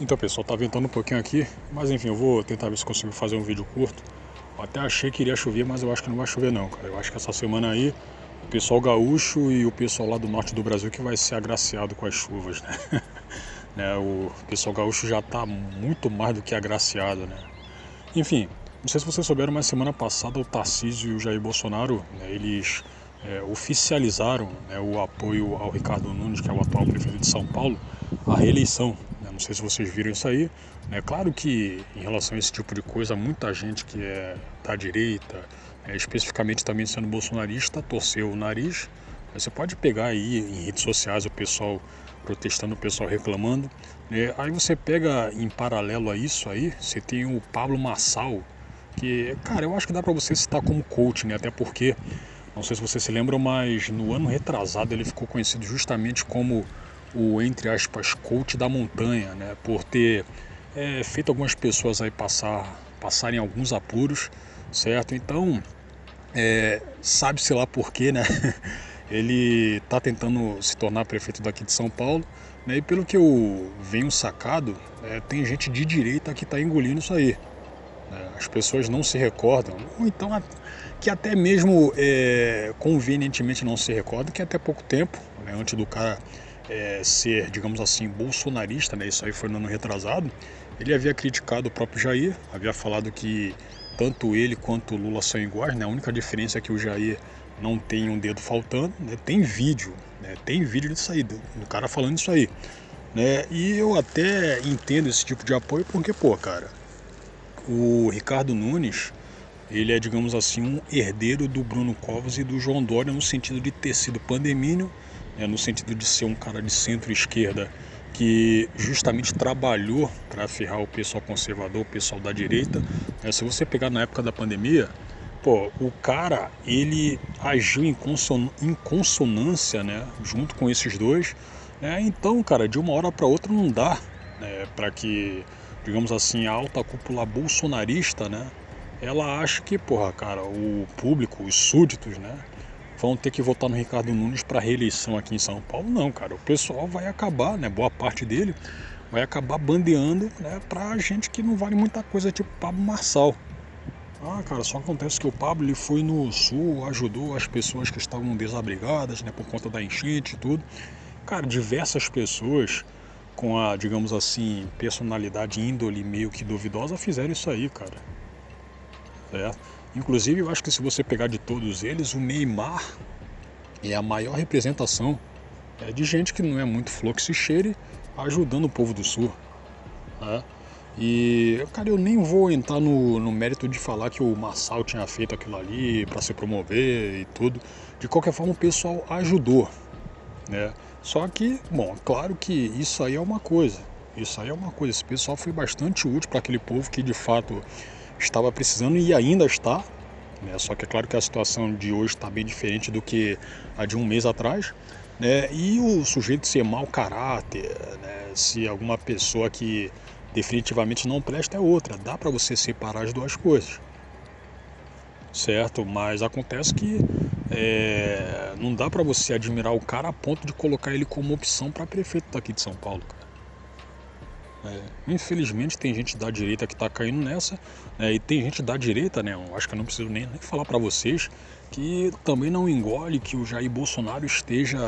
Então pessoal, tá ventando um pouquinho aqui, mas enfim, eu vou tentar ver se consigo fazer um vídeo curto. Eu até achei que iria chover, mas eu acho que não vai chover não, cara. Eu acho que essa semana aí, o pessoal gaúcho e o pessoal lá do norte do Brasil que vai ser agraciado com as chuvas, né? O pessoal gaúcho já tá muito mais do que agraciado, né? Enfim, não sei se vocês souberam, mas semana passada o Tarcísio e o Jair Bolsonaro, né, eles oficializaram, né, o apoio ao Ricardo Nunes, que é o atual prefeito de São Paulo, à reeleição. Né? Não sei se vocês viram isso aí. É claro que em relação a esse tipo de coisa, muita gente que é da direita, especificamente também sendo bolsonarista, torceu o nariz. Você pode pegar aí em redes sociais o pessoal protestando, o pessoal reclamando. Aí você pega em paralelo a isso aí, você tem o Pablo Marçal, que, cara, eu acho que dá pra você citar como coach, né? Até porque, não sei se você se lembra, mas no ano retrasado ele ficou conhecido justamente como o, entre aspas, coach da montanha, né? Por ter feito algumas pessoas aí passarem alguns apuros, certo? Então, sabe-se lá por quê, né? Ele está tentando se tornar prefeito daqui de São Paulo, né? E pelo que eu venho sacado, tem gente de direita que está engolindo isso aí. Né? As pessoas não se recordam, ou então que até mesmo convenientemente não se recordam, que até pouco tempo, né, antes do cara ser, digamos assim, bolsonarista, né? Isso aí foi no ano retrasado, ele havia criticado o próprio Jair, havia falado que tanto ele quanto o Lula são iguais, né? A única diferença é que o Jair não tem um dedo faltando, né? Tem vídeo, né? Tem vídeo disso aí, do cara falando isso aí, né? E eu até entendo esse tipo de apoio porque, pô, cara, o Ricardo Nunes, ele é, digamos assim, um herdeiro do Bruno Covas e do João Dória no sentido de ter sido pandemínio, né? No sentido de ser um cara de centro-esquerda que justamente trabalhou para ferrar o pessoal conservador, o pessoal da direita. Se você pegar na época da pandemia, pô, o cara, ele agiu em consonância, né, junto com esses dois, né? Então, cara, de uma hora para outra não dá, né, para que, digamos assim, a alta cúpula bolsonarista, né, ela acha que, porra, cara, o público, os súditos, né, vão ter que votar no Ricardo Nunes para reeleição aqui em São Paulo. Não, cara, o pessoal vai acabar, né, boa parte dele vai acabar bandeando, né, pra gente que não vale muita coisa, tipo Pablo Marçal. Ah, cara, só acontece que o Pablo ele foi no sul, ajudou as pessoas que estavam desabrigadas, né, por conta da enchente e tudo. Cara, diversas pessoas com a, digamos assim, personalidade índole meio que duvidosa fizeram isso aí, cara. Certo? Inclusive, eu acho que se você pegar de todos eles, o Neymar é a maior representação de gente que não é muito flor que se cheire ajudando o povo do sul. Né? E, cara, eu nem vou entrar no mérito de falar que o Marçal tinha feito aquilo ali para se promover e tudo. De qualquer forma, o pessoal ajudou, né? Só que, bom, claro que isso aí é uma coisa. Isso aí é uma coisa. Esse pessoal foi bastante útil para aquele povo que de fato estava precisando e ainda está. Né? Só que é claro que a situação de hoje está bem diferente do que a de um mês atrás. Né? E o sujeito ser mau caráter, né? Se alguma pessoa que definitivamente não presta é outra. Dá para você separar as duas coisas, certo? Mas acontece que não dá para você admirar o cara a ponto de colocar ele como opção para prefeito daqui de São Paulo, cara. Infelizmente tem gente da direita que está caindo nessa, e tem gente da direita, né? Eu acho que eu não preciso nem falar para vocês, que também não engole que o Jair Bolsonaro esteja,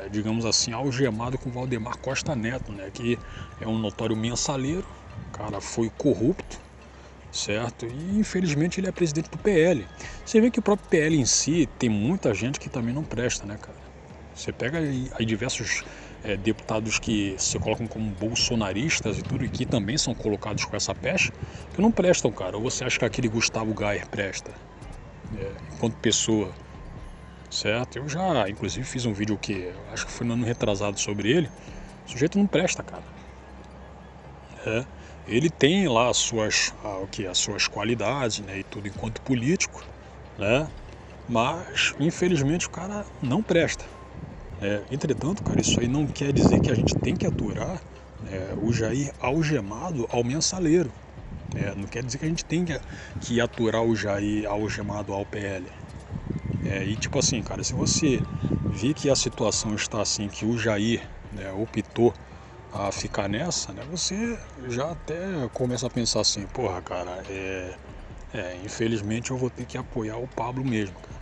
digamos assim, algemado com o Valdemar Costa Neto, né? Que é um notório mensaleiro, o cara foi corrupto, certo? E infelizmente ele é presidente do PL. Você vê que o próprio PL em si tem muita gente que também não presta, né, cara? Você pega aí diversos deputados que se colocam como bolsonaristas e tudo, e que também são colocados com essa peste, que não prestam, cara. Ou você acha que aquele Gustavo Gayer presta, enquanto pessoa, certo? Eu já, inclusive, fiz um vídeo que acho que foi no ano retrasado sobre ele. O sujeito não presta, cara. Ele tem lá as suas qualidades, né, e tudo enquanto político, né? Mas, infelizmente, o cara não presta. Entretanto, cara, isso aí não quer dizer que a gente tem que aturar o Jair algemado ao mensaleiro. Não quer dizer que a gente tem que aturar o Jair algemado ao PL. E tipo assim, cara, se você vê que a situação está assim, que o Jair, né, optou a ficar nessa, né, você já até começa a pensar assim, porra, cara, infelizmente eu vou ter que apoiar o Pablo mesmo, cara.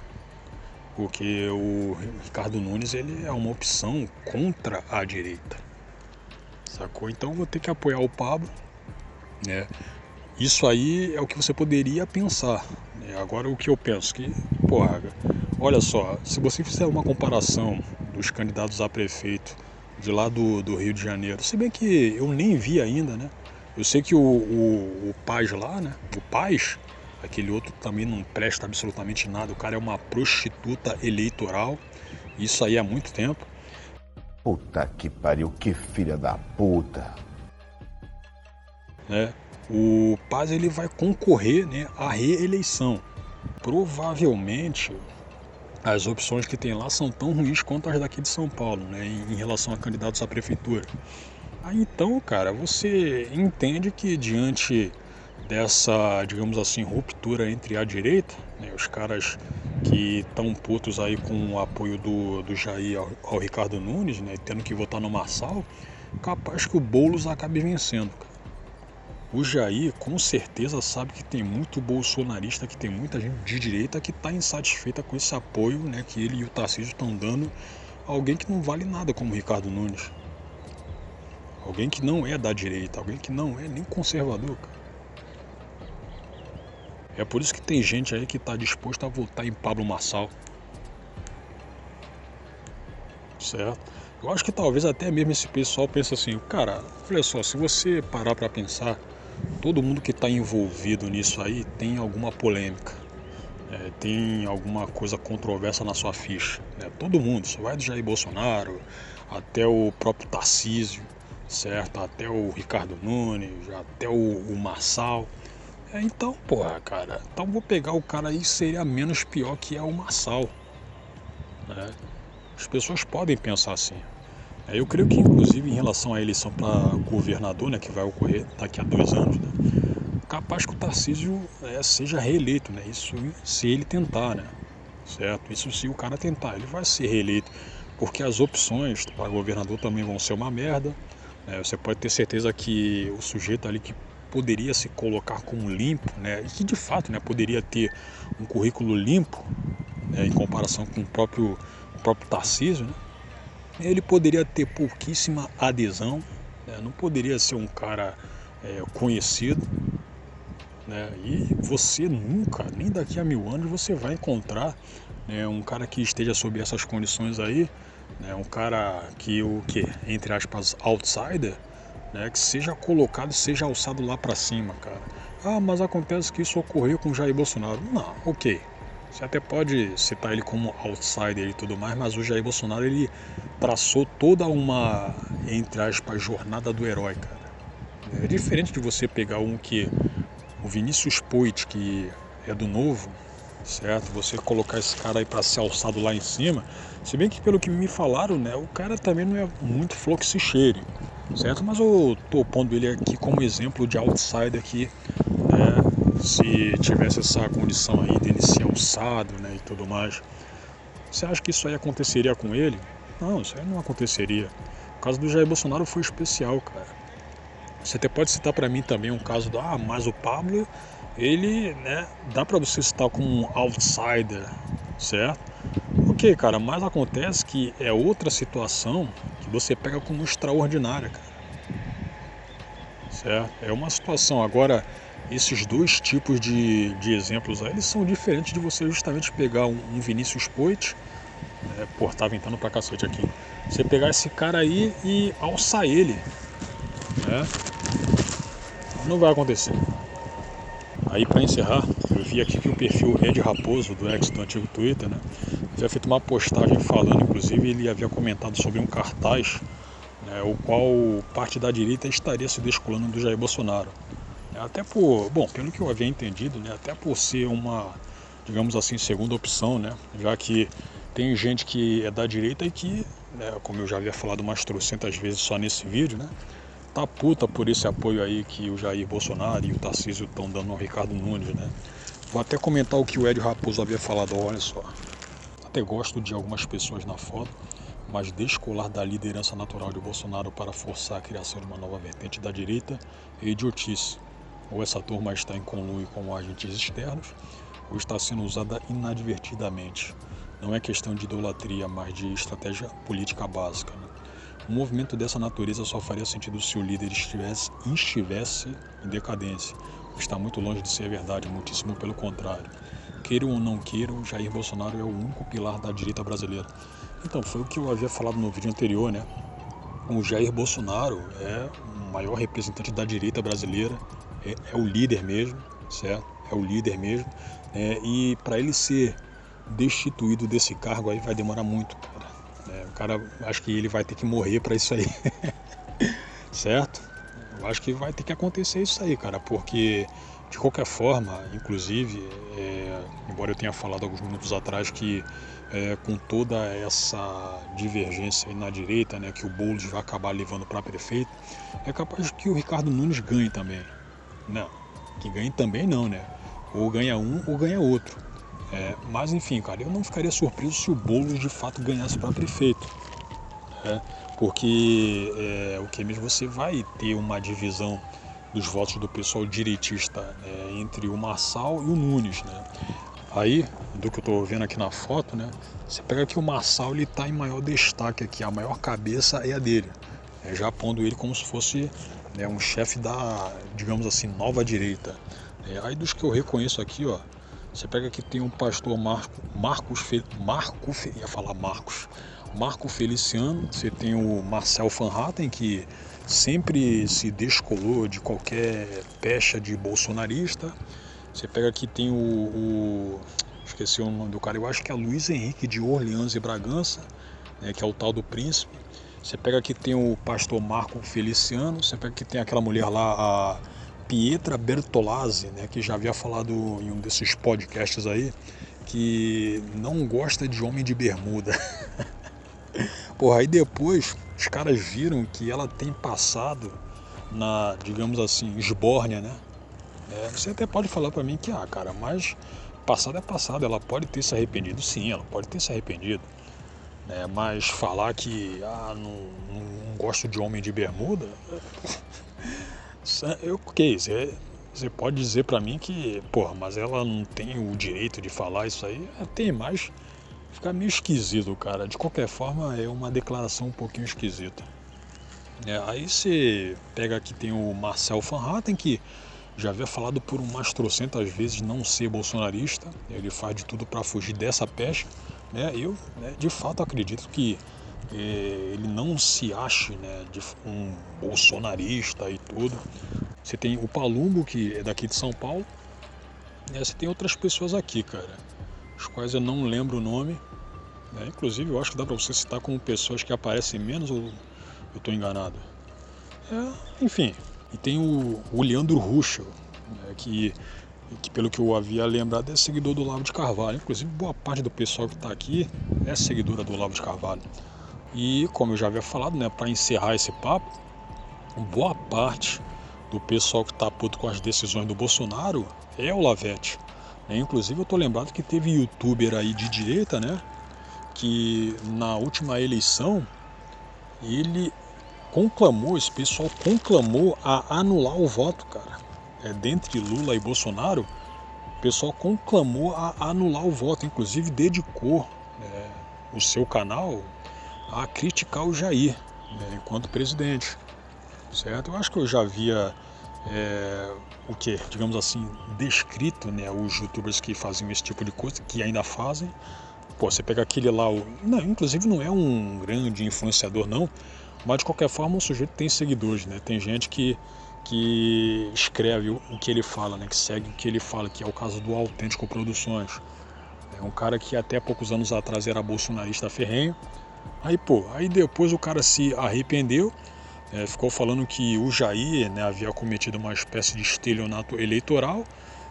Porque o Ricardo Nunes, ele é uma opção contra a direita, sacou? Então eu vou ter que apoiar o Pablo, né? Isso aí é o que você poderia pensar, né? Agora o que eu penso que, porra, olha só, se você fizer uma comparação dos candidatos a prefeito de lá do Rio de Janeiro, se bem que eu nem vi ainda, né? Eu sei que o Paz lá, né? O Paz, aquele outro também não presta absolutamente nada. O cara é uma prostituta eleitoral. Isso aí há muito tempo, Puta que pariu, que filha da puta. né? O Paz ele vai concorrer, né, à reeleição. Provavelmente as opções que tem lá são tão ruins quanto as daqui de São Paulo, né, em relação a candidatos à prefeitura. Aí então, cara, você entende que diante dessa, digamos assim, ruptura entre a direita, né, os caras que estão putos aí com o apoio do Jair ao Ricardo Nunes, né, tendo que votar no Marçal, capaz que o Boulos acabe vencendo, cara. O Jair com certeza sabe que tem muito bolsonarista, que tem muita gente de direita que está insatisfeita com esse apoio, né, que ele e o Tarcísio estão dando a alguém que não vale nada como o Ricardo Nunes. Alguém que não é da direita, alguém que não é nem conservador, cara. É por isso que tem gente aí que está disposta a votar em Pablo Marçal, certo? Eu acho que talvez até mesmo esse pessoal pense assim, cara, olha só, se você parar para pensar, todo mundo que está envolvido nisso aí tem alguma polêmica, tem alguma coisa controversa na sua ficha, né? Todo mundo, só vai do Jair Bolsonaro até o próprio Tarcísio, certo? Até o Ricardo Nunes, até o Marçal. Então, porra, cara, então vou pegar o cara aí que seria menos pior que é o Marçal, né? As pessoas podem pensar assim. Eu creio que, inclusive, em relação à eleição para governador, né, que vai ocorrer daqui a 2 anos, né, capaz que o Tarcísio seja reeleito, né? Isso se ele tentar, né? Certo? Isso se o cara tentar, ele vai ser reeleito, porque as opções para governador também vão ser uma merda, né? Você pode ter certeza que o sujeito ali que poderia se colocar como limpo, né? E que de fato, né, poderia ter um currículo limpo, né, em comparação com o próprio Tarcísio, né? Ele poderia ter pouquíssima adesão, né? Não poderia ser um cara conhecido, né? E você nunca, nem daqui a 1000 anos, você vai encontrar, né, um cara que esteja sob essas condições aí, né, um cara que entre aspas, outsider, né, que seja colocado, seja alçado lá para cima, cara. Ah, mas acontece que isso ocorreu com Jair Bolsonaro. Não, ok. Você até pode citar ele como outsider e tudo mais, mas o Jair Bolsonaro ele traçou toda uma, entre aspas, jornada do herói, cara. É diferente de você pegar o Vinícius Poit, que é do Novo, certo? Você colocar esse cara aí para ser alçado lá em cima, se bem que pelo que me falaram, né, o cara também não é muito flor que se cheire, certo? Mas eu tô pondo ele aqui como exemplo de outsider que, né, se tivesse essa condição aí dele ser alçado, né, e tudo mais. Você acha que isso aí aconteceria com ele? Não, isso aí não aconteceria. O caso do Jair Bolsonaro foi especial, cara. Você até pode citar para mim também um caso do, mas o Pablo, ele, né, dá para você citar como um outsider, certo? Ok, cara, mas acontece que é outra situação que você pega como extraordinária, cara, certo? É uma situação. Agora, esses dois tipos de exemplos aí, eles são diferentes de você justamente pegar um Vinícius Poit, pô, tá ventando pra cacete aqui, você pegar esse cara aí e alçar ele, né? Não vai acontecer. Aí para encerrar, eu vi aqui que o perfil Ed Raposo, do ex do antigo Twitter, né, havia feito uma postagem falando, inclusive ele havia comentado sobre um cartaz, né, o qual parte da direita estaria se descolando do Jair Bolsonaro. Até por, bom, pelo que eu havia entendido, né, até por ser uma, digamos assim, segunda opção, né, já que tem gente que é da direita e que, né, como eu já havia falado umas trocentas vezes só nesse vídeo, né, tá puta por esse apoio aí que o Jair Bolsonaro e o Tarcísio estão dando ao Ricardo Nunes, né? Vou até comentar o que o Hélio Raposo havia falado, olha só. Até gosto de algumas pessoas na foto, mas descolar da liderança natural de Bolsonaro para forçar a criação de uma nova vertente da direita é idiotice. Ou essa turma está em conluio com agentes externos, ou está sendo usada inadvertidamente. Não é questão de idolatria, mas de estratégia política básica, né? Um movimento dessa natureza só faria sentido se o líder estivesse em decadência. Está muito longe de ser verdade, muitíssimo pelo contrário. Queiram ou não queiram, Jair Bolsonaro é o único pilar da direita brasileira. Então, foi o que eu havia falado no vídeo anterior, né? O Jair Bolsonaro é o maior representante da direita brasileira, é o líder mesmo, certo? É o líder mesmo. E para ele ser destituído desse cargo aí vai demorar muito, cara. O cara, acho que ele vai ter que morrer para isso aí, certo? Eu acho que vai ter que acontecer isso aí, cara, porque de qualquer forma, inclusive, embora eu tenha falado alguns minutos atrás que com toda essa divergência aí na direita, né, que o Boulos vai acabar levando para prefeito, é capaz que o Ricardo Nunes ganhe também. Não, que ganhe também não, né? Ou ganha um ou ganha outro. Mas enfim, cara, eu não ficaria surpreso se o Boulos de fato ganhasse para prefeito, né? Porque o que mesmo você vai ter uma divisão dos votos do pessoal direitista, né, entre o Marçal e o Nunes, né? Aí, do que eu estou vendo aqui na foto, né, você pega que o Marçal ele está em maior destaque aqui, a maior cabeça é a dele, já pondo ele como se fosse, né, um chefe da, digamos assim, nova direita. Aí dos que eu reconheço aqui, ó, você pega que tem um pastor Marco Feliciano, você tem o Marcel Van Hatten, que sempre se descolou de qualquer pecha de bolsonarista. Você pega que tem esqueci o nome do cara, eu acho que é Luiz Henrique de Orleans e Bragança, né, que é o tal do príncipe. Você pega que tem o pastor Marco Feliciano, você pega que tem aquela mulher lá, a Pietra Bertolazzi, né, que já havia falado em um desses podcasts aí, que não gosta de homem de bermuda. Porra, aí depois os caras viram que ela tem passado na, digamos assim, esbórnia, né? Você até pode falar pra mim que, cara, mas passado é passado, ela pode ter se arrependido, sim, ela pode ter se arrependido, né? Mas falar que, não gosto de homem de bermuda, você pode dizer pra mim que, porra, mas ela não tem o direito de falar isso aí? Tem, mas fica meio esquisito, cara. De qualquer forma, é uma declaração um pouquinho esquisita. Aí você pega aqui, tem o Marcel Van Hatten, que já havia falado por umas trocentas vezes não ser bolsonarista. Ele faz de tudo para fugir dessa peste, né? Eu, de fato, acredito que ele não se ache, né, de um bolsonarista e tudo. Você tem o Palumbo, que é daqui de São Paulo. Você tem outras pessoas aqui, cara, as quais eu não lembro o nome. Inclusive, eu acho que dá para você citar como pessoas que aparecem menos, ou eu estou enganado? Enfim, e tem o Leandro Ruschel, né, que pelo que eu havia lembrado é seguidor do Olavo de Carvalho. Inclusive, boa parte do pessoal que está aqui é seguidora do Olavo de Carvalho. E como eu já havia falado, né, para encerrar esse papo, boa parte do pessoal que está puto com as decisões do Bolsonaro é o Lavete. Inclusive, eu estou lembrado que teve youtuber aí de direita, né, que na última eleição esse pessoal conclamou a anular o voto, cara. Dentre Lula e Bolsonaro, o pessoal conclamou a anular o voto, inclusive dedicou o seu canal a criticar o Jair, enquanto presidente, certo? Eu acho que eu já havia, digamos assim, descrito, né, os youtubers que faziam esse tipo de coisa, que ainda fazem. Pô, você pega aquele lá, inclusive não é um grande influenciador não, mas de qualquer forma o sujeito tem seguidores, né? Tem gente que escreve o que ele fala, né? Que segue o que ele fala, que é o caso do Autêntico Produções. É um cara que até poucos anos atrás era bolsonarista ferrenho. Aí depois o cara se arrependeu, ficou falando que o Jair, né, havia cometido uma espécie de estelionato eleitoral,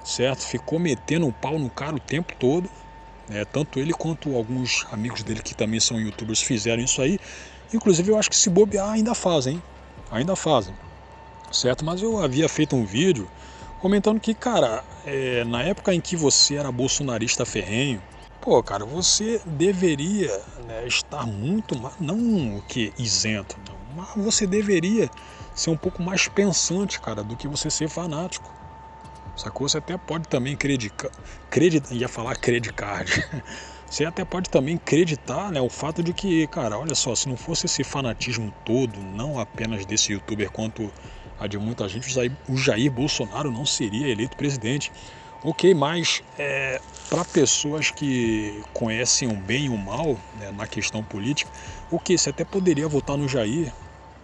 certo? Ficou metendo um pau no cara o tempo todo. Tanto ele quanto alguns amigos dele que também são youtubers fizeram isso aí. Inclusive eu acho que se bobear ainda fazem, certo? Mas eu havia feito um vídeo comentando que, cara, na época em que você era bolsonarista ferrenho, pô, cara, você deveria, né, estar muito mais, não o que isento, não, mas você deveria ser um pouco mais pensante, cara, do que você ser fanático. Sacou? Você até pode também ia falar credit card. Você até pode também acreditar, né, o fato de que, cara, olha só, se não fosse esse fanatismo todo, não apenas desse youtuber quanto a de muita gente, o Jair Bolsonaro não seria eleito presidente. Ok, mas para pessoas que conhecem o bem e o mal, né, na questão política, ok, você até poderia votar no Jair,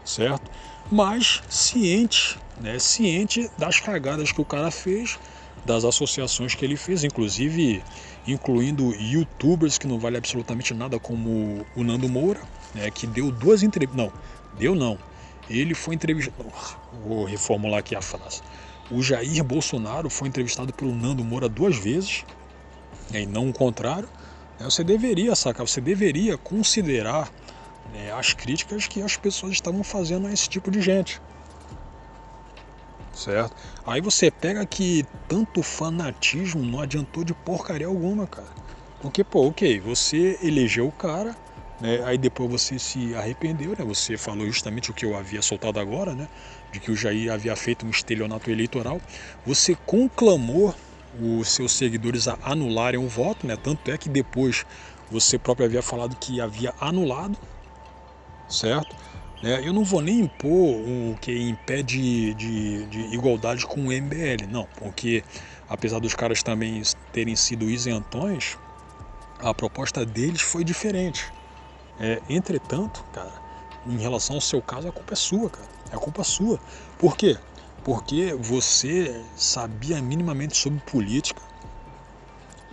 certo? Mas ciente, né, ciente das cagadas que o cara fez, das associações que ele fez, inclusive incluindo youtubers que não vale absolutamente nada, como o Nando Moura, né, que deu 2 entrevistas. Não, deu não. Ele foi entrevistado. Vou reformular aqui a frase. O Jair Bolsonaro foi entrevistado pelo Nando Moura 2 vezes, né, e não o contrário. Você deveria sacar, você deveria considerar, né, as críticas que as pessoas estavam fazendo a esse tipo de gente. Certo? Aí você pega que tanto fanatismo não adiantou de porcaria alguma, cara. Porque, pô, ok, você elegeu o cara, né? Aí depois você se arrependeu, né? Você falou justamente o que eu havia soltado agora, né? De que o Jair havia feito um estelionato eleitoral. Você conclamou os seus seguidores a anularem o voto, né? Tanto é que depois você próprio havia falado que havia anulado, certo? Eu não vou nem impor o que impede de igualdade com o MBL, não, porque apesar dos caras também terem sido isentões, a proposta deles foi diferente. Entretanto, cara, em relação ao seu caso, a culpa é sua, cara. É culpa sua. Por quê? Porque você sabia minimamente sobre política,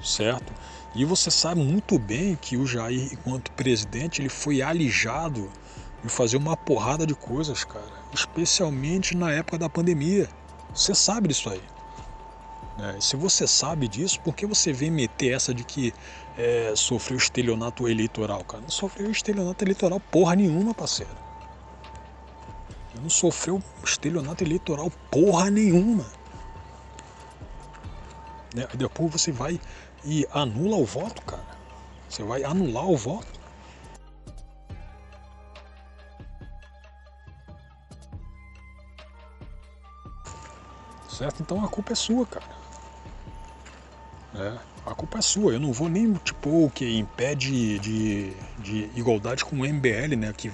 certo? E você sabe muito bem que o Jair, enquanto presidente, ele foi alijado de fazer uma porrada de coisas, cara. Especialmente na época da pandemia. Você sabe disso aí. Se você sabe disso, por que você vem meter essa de que sofreu estelionato eleitoral, cara? Não sofreu estelionato eleitoral porra nenhuma, parceiro. Não sofreu estelionato eleitoral porra nenhuma. Depois você vai e anula o voto, cara. Você vai anular o voto. Certo? Então a culpa é sua, cara. A culpa é sua. Eu não vou nem tipo o que impede de igualdade com o MBL, né? Que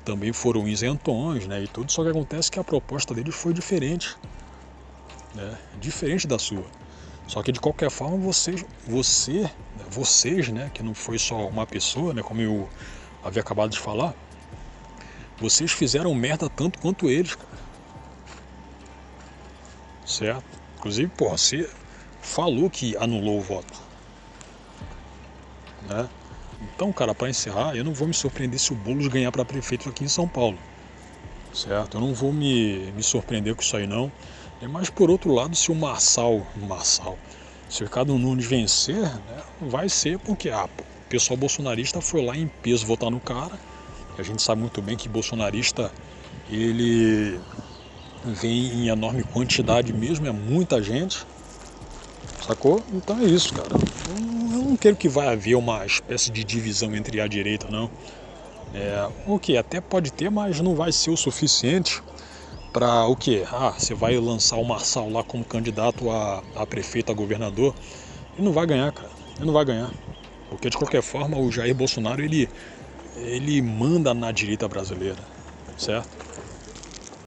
também foram isentões, né? E tudo. Só que acontece que a proposta deles foi diferente, né? Diferente da sua. Só que de qualquer forma vocês, né? Que não foi só uma pessoa, né? Como eu havia acabado de falar, vocês fizeram merda tanto quanto eles, cara. Certo? Inclusive, porra, você falou que anulou o voto, né? Então, cara, para encerrar, eu não vou me surpreender se o Boulos ganhar para prefeito aqui em São Paulo, certo? Eu não vou me surpreender com isso aí, não. Mas, por outro lado, se o se o Ricardo Nunes vencer, né, vai ser porque o pessoal bolsonarista foi lá em peso votar no cara. E a gente sabe muito bem que bolsonarista, ele vem em enorme quantidade mesmo, é muita gente, sacou? Então é isso, cara. Eu não quero que vai haver uma espécie de divisão entre a direita, não. O que até pode ter, mas não vai ser o suficiente para o quê? Você vai lançar o Marçal lá como candidato a prefeito, a governador, e não vai ganhar, cara. Ele não vai ganhar. Porque de qualquer forma o Jair Bolsonaro ele manda na direita brasileira, certo?